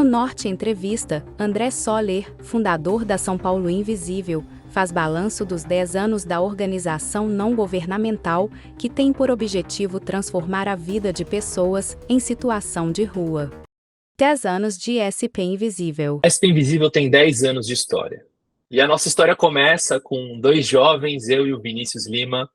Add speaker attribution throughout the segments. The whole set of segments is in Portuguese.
Speaker 1: Norte Entrevista, André Soler, fundador da São Paulo Invisível, faz balanço dos 10 anos da organização não governamental que tem por objetivo transformar a vida de pessoas em situação de rua. 10 anos de SP Invisível.
Speaker 2: A SP Invisível tem 10 anos de história. E a nossa história começa com dois jovens, eu e o Vinícius Lima,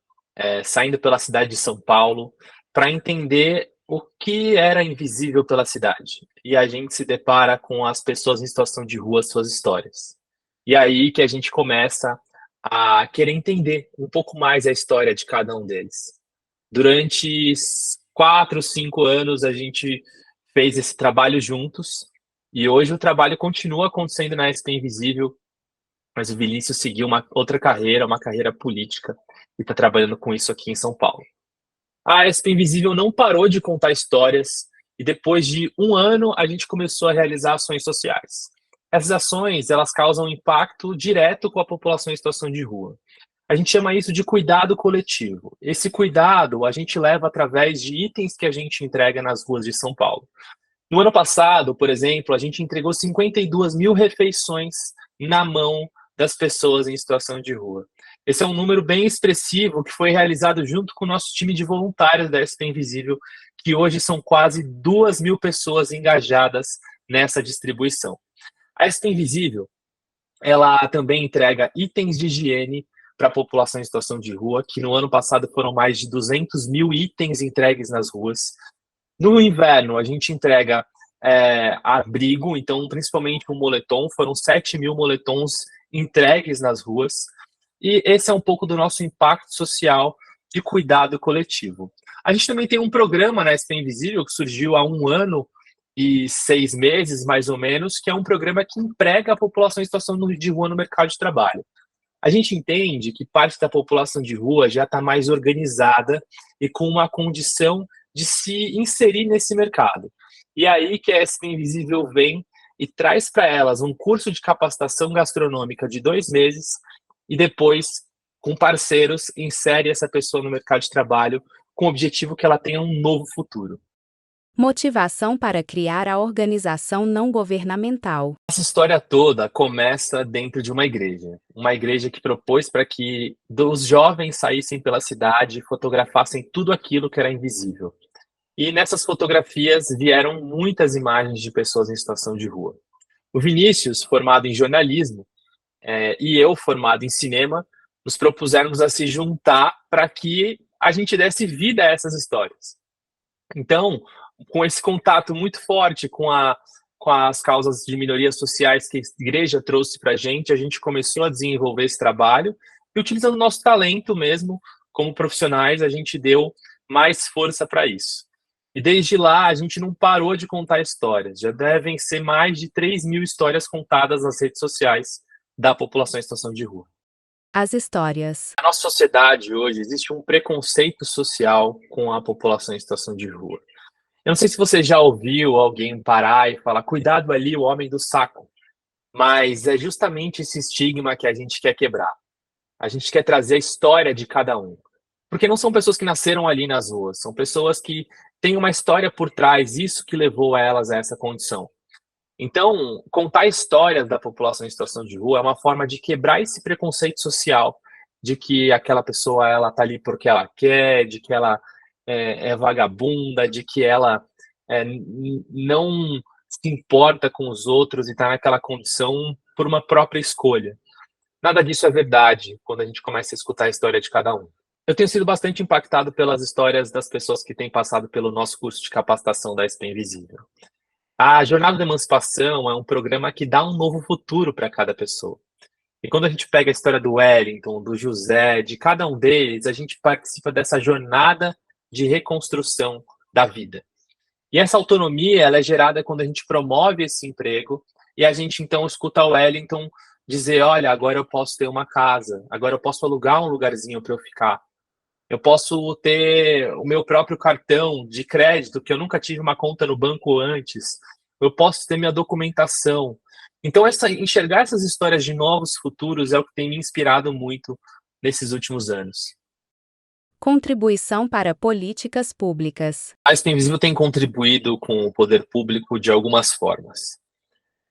Speaker 2: saindo pela cidade de São Paulo para entender o que era invisível pela cidade. E a gente se depara com as pessoas em situação de rua, suas histórias. E aí que a gente começa a querer entender um pouco mais a história de cada um deles. Durante 4, 5 anos a gente fez esse trabalho juntos e hoje o trabalho continua acontecendo na SP Invisível, mas o Vinícius seguiu uma outra carreira, uma carreira política, e está trabalhando com isso aqui em São Paulo. A SP Invisível não parou de contar histórias e depois de 1 ano a gente começou a realizar ações sociais. Essas ações, elas causam impacto direto com a população em situação de rua. A gente chama isso de cuidado coletivo. Esse cuidado a gente leva através de itens que a gente entrega nas ruas de São Paulo. No ano passado, por exemplo, a gente entregou 52 mil refeições na mão das pessoas em situação de rua. Esse é um número bem expressivo que foi realizado junto com o nosso time de voluntários da SP Invisível, que hoje são quase 2 mil pessoas engajadas nessa distribuição. A SP Invisível, ela também entrega itens de higiene para a população em situação de rua, que no ano passado foram mais de 200 mil itens entregues nas ruas. No inverno, a gente entrega abrigo, então principalmente o moletom, foram 7 mil moletons entregues nas ruas, e esse é um pouco do nosso impacto social de cuidado coletivo. A gente também tem um programa na SP Invisível que surgiu há 1 ano e 6 meses, mais ou menos, que é um programa que emprega a população em situação de rua no mercado de trabalho. A gente entende que parte da população de rua já está mais organizada e com uma condição de se inserir nesse mercado. E aí que a SP Invisível vem e traz para elas um curso de capacitação gastronômica de 2 meses e depois, com parceiros, insere essa pessoa no mercado de trabalho com o objetivo que ela tenha um novo futuro.
Speaker 1: Motivação para criar a organização não governamental.
Speaker 2: Essa história toda começa dentro de uma igreja que propôs para que os jovens saíssem pela cidade e fotografassem tudo aquilo que era invisível. E nessas fotografias vieram muitas imagens de pessoas em situação de rua. O Vinícius, formado em jornalismo, e eu, formado em cinema, nos propusemos a se juntar para que a gente desse vida a essas histórias. Então, com esse contato muito forte com as causas de minorias sociais que a igreja trouxe para a gente começou a desenvolver esse trabalho e, utilizando o nosso talento mesmo, como profissionais, a gente deu mais força para isso. E desde lá, a gente não parou de contar histórias. Já devem ser mais de 3 mil histórias contadas nas redes sociais da população em situação de rua.
Speaker 1: As histórias.
Speaker 2: Na nossa sociedade hoje existe um preconceito social com a população em situação de rua. Eu não sei se você já ouviu alguém parar e falar, cuidado ali, o homem do saco. Mas é justamente esse estigma que a gente quer quebrar. A gente quer trazer a história de cada um. Porque não são pessoas que nasceram ali nas ruas, são pessoas que têm uma história por trás, isso que levou elas a essa condição. Então, contar histórias da população em situação de rua é uma forma de quebrar esse preconceito social de que aquela pessoa ela tá ali porque ela quer, de que ela é vagabunda, de que ela não se importa com os outros e está naquela condição por uma própria escolha. Nada disso é verdade quando a gente começa a escutar a história de cada um. Eu tenho sido bastante impactado pelas histórias das pessoas que têm passado pelo nosso curso de capacitação da SP Invisível. A Jornada da Emancipação é um programa que dá um novo futuro para cada pessoa. E quando a gente pega a história do Wellington, do José, de cada um deles, a gente participa dessa jornada de reconstrução da vida. E essa autonomia ela é gerada quando a gente promove esse emprego e a gente então escuta o Wellington dizer, olha, agora eu posso ter uma casa, agora eu posso alugar um lugarzinho para eu ficar. Eu posso ter o meu próprio cartão de crédito, que eu nunca tive uma conta no banco antes. Eu posso ter minha documentação. Então, enxergar essas histórias de novos futuros é o que tem me inspirado muito nesses últimos anos.
Speaker 1: Contribuição para políticas públicas.
Speaker 2: A SP Invisível tem contribuído com o poder público de algumas formas.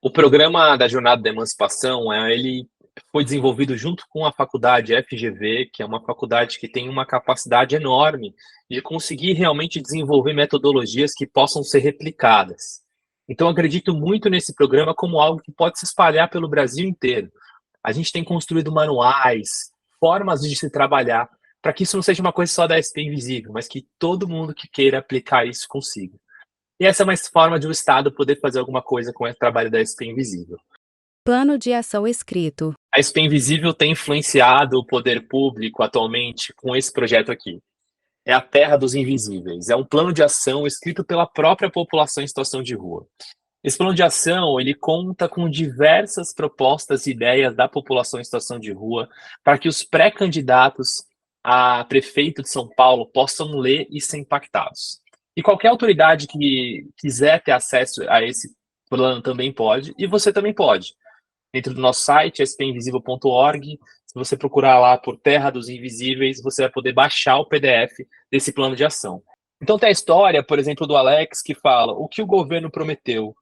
Speaker 2: O programa da Jornada da Emancipação, ele foi desenvolvido junto com a faculdade FGV, que é uma faculdade que tem uma capacidade enorme de conseguir realmente desenvolver metodologias que possam ser replicadas. Então, eu acredito muito nesse programa como algo que pode se espalhar pelo Brasil inteiro. A gente tem construído manuais, formas de se trabalhar, para que isso não seja uma coisa só da SP Invisível, mas que todo mundo que queira aplicar isso consiga. E essa é uma forma de o Estado poder fazer alguma coisa com o trabalho da SP Invisível.
Speaker 1: Plano de ação escrito.
Speaker 2: A SP Invisível tem influenciado o poder público atualmente com esse projeto aqui. É a Terra dos Invisíveis. É um plano de ação escrito pela própria população em situação de rua. Esse plano de ação, ele conta com diversas propostas e ideias da população em situação de rua para que os pré-candidatos a prefeito de São Paulo possam ler e ser impactados. E qualquer autoridade que quiser ter acesso a esse plano também pode, e você também pode. Dentro do nosso site, spinvisível.org, se você procurar lá por Terra dos Invisíveis, você vai poder baixar o PDF desse plano de ação. Então tem a história, por exemplo, do Alex, que fala: o que o governo prometeu?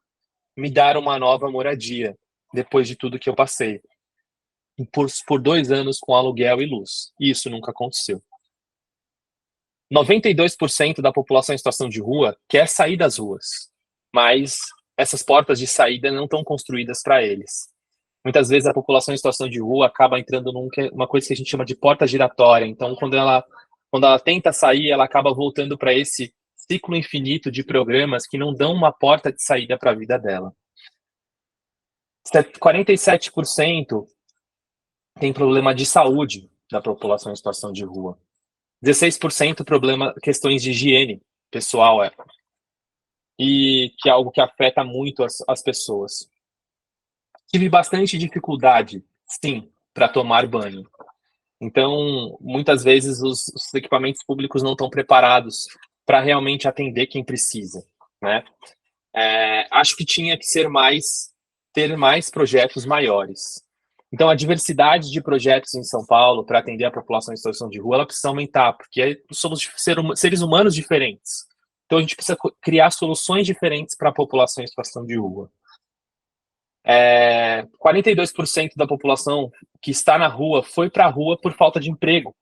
Speaker 2: Me dar uma nova moradia, depois de tudo que eu passei. Por 2 anos com aluguel e luz. E isso nunca aconteceu. 92% da população em situação de rua quer sair das ruas, mas essas portas de saída não estão construídas para eles. Muitas vezes a população em situação de rua acaba entrando numa coisa que a gente chama de porta giratória. Então, quando ela tenta sair, ela acaba voltando para esse ciclo infinito de programas que não dão uma porta de saída para a vida dela. 47% tem problema de saúde da população em situação de rua. 16% questões de higiene pessoal, e que é algo que afeta muito as pessoas. Tive bastante dificuldade, sim, para tomar banho. Então, muitas vezes os equipamentos públicos não estão preparados para realmente atender quem precisa, né? Acho que tinha que ter mais projetos maiores. Então, a diversidade de projetos em São Paulo para atender a população em situação de rua, ela precisa aumentar, porque somos seres humanos diferentes. Então, a gente precisa criar soluções diferentes para a população em situação de rua. 42% da população que está na rua foi para a rua por falta de emprego.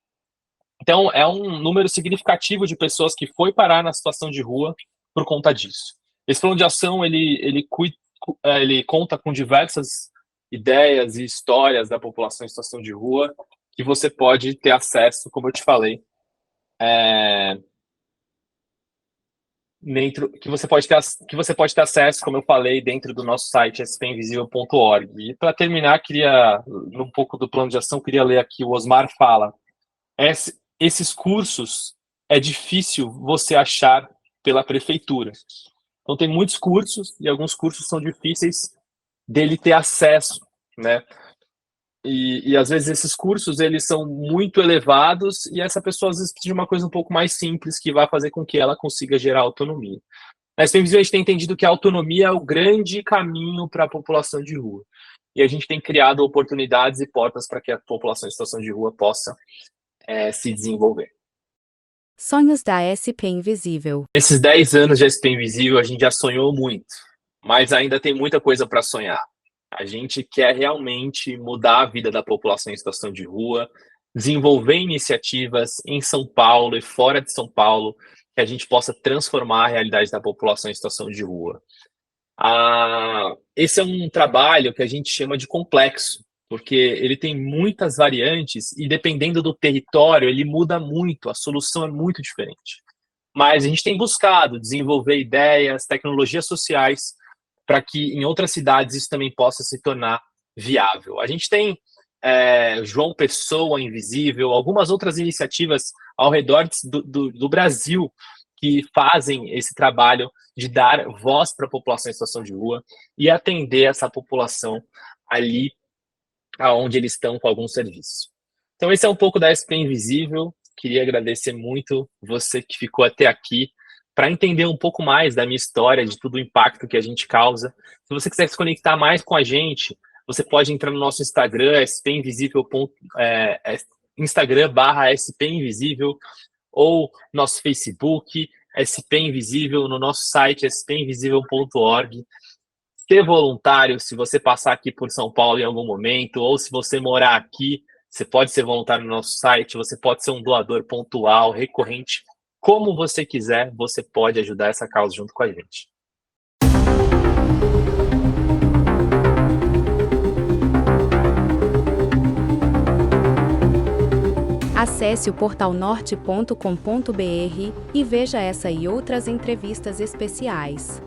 Speaker 2: Então, é um número significativo de pessoas que foi parar na situação de rua por conta disso. Esse plano de ação, ele conta com diversas ideias e histórias da população em situação de rua que você pode ter acesso, como eu te falei, que você pode ter acesso, como eu falei, dentro do nosso site spinvisível.org. E para terminar, um pouco do plano de ação, queria ler aqui o Osmar fala: esses cursos é difícil você achar pela prefeitura. Então tem muitos cursos e alguns cursos são difíceis dele ter acesso, né? E às vezes esses cursos eles são muito elevados e essa pessoa às vezes precisa de uma coisa um pouco mais simples que vai fazer com que ela consiga gerar autonomia. Na SPM a gente tem entendido que a autonomia é o grande caminho para a população de rua. E a gente tem criado oportunidades e portas para que a população em situação de rua possa se desenvolver.
Speaker 1: Sonhos da SP Invisível.
Speaker 2: Nesses 10 anos de SP Invisível, a gente já sonhou muito, mas ainda tem muita coisa para sonhar. A gente quer realmente mudar a vida da população em situação de rua, desenvolver iniciativas em São Paulo e fora de São Paulo, que a gente possa transformar a realidade da população em situação de rua. Esse é um trabalho que a gente chama de complexo, porque ele tem muitas variantes e dependendo do território, ele muda muito, a solução é muito diferente. Mas a gente tem buscado desenvolver ideias, tecnologias sociais, para que em outras cidades isso também possa se tornar viável. A gente tem João Pessoa Invisível, algumas outras iniciativas ao redor do Brasil que fazem esse trabalho de dar voz para a população em situação de rua e atender essa população ali aonde eles estão com algum serviço. Então esse é um pouco da SP Invisível. Queria agradecer muito você que ficou até aqui para entender um pouco mais da minha história, de todo o impacto que a gente causa. Se você quiser se conectar mais com a gente, você pode entrar no nosso Instagram, Instagram/spinvisível, ou nosso Facebook, SP Invisível, no nosso site spinvisível.org. ser voluntário, se você passar aqui por São Paulo em algum momento, ou se você morar aqui, você pode ser voluntário no nosso site, você pode ser um doador pontual, recorrente, como você quiser, você pode ajudar essa causa junto com a gente.
Speaker 1: Acesse o portalnorte.com.br e veja essa e outras entrevistas especiais.